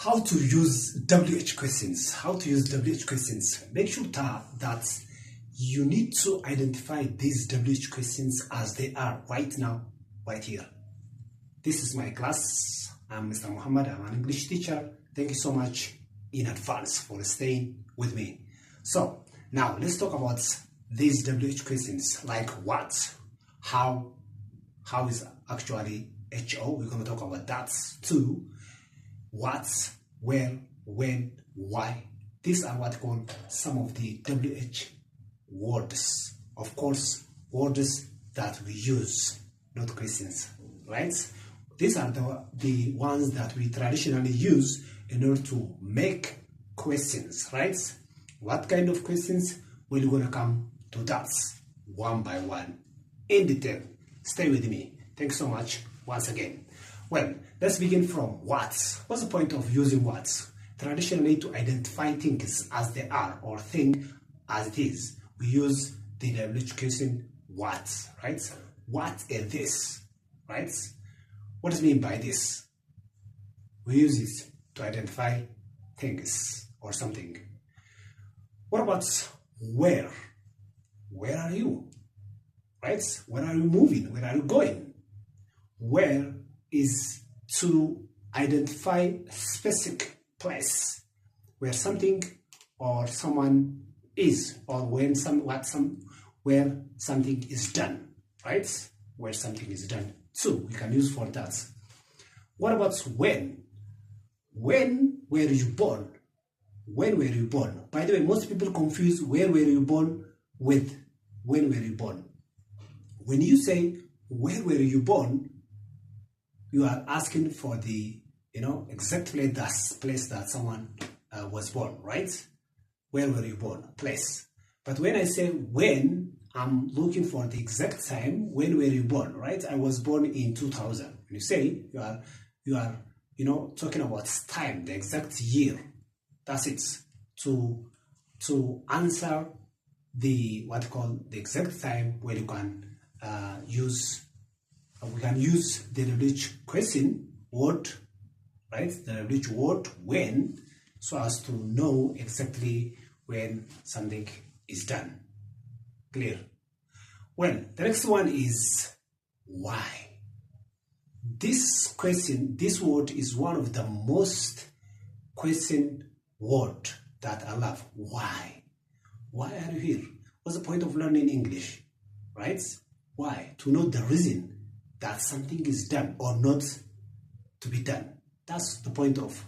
How to use WH questions. How to use WH questions. Make sure that you need to identify these WH questions as they are right now, right here. This is my class. I'm Mr. Muhammad. I'm an English teacher. Thank you so much in advance for staying with me. So now let's talk about these WH questions, like what, how is actually HO. We're going to talk about that too. What, where, when, why. These are what called some of the WH words. Of course, words that we use, not questions, right? These are the ones that we traditionally use in order to make questions, right? What kind of questions? We're going to come to that one by one in detail. Stay with me. Thanks so much once again. Well, let's begin from what. What's the point of using what? Traditionally, to identify things as they are or thing as it is, we use the WH question what, right? What is this, right? What does it mean by this? We use it to identify things or something. What about where? Where are you? Right? Where are you moving? Where are you going? Where is to identify a specific place where something or someone is, or where something is done, right? Where something is done. So we can use for that. What about when? When were you born? When were you born? By the way, most people confuse where were you born with when were you born. When you say where were you born, you are asking for the exact place that someone was born, right? Where were you born? Place. But when I say when, I'm looking for the exact time. When were you born, right? I was born in 2000. When you say you are talking about time, the exact year. That's it. To answer the the exact time, where you can we can use the WH question word, right? The WH word when, so as to know exactly when something is done. Clear? Well, the next one is why. This question, this word is one of the most questioned word that I love. Why? Why are you here? What's the point of learning English? Right? Why? To know the reason that something is done or not to be done. That's the point of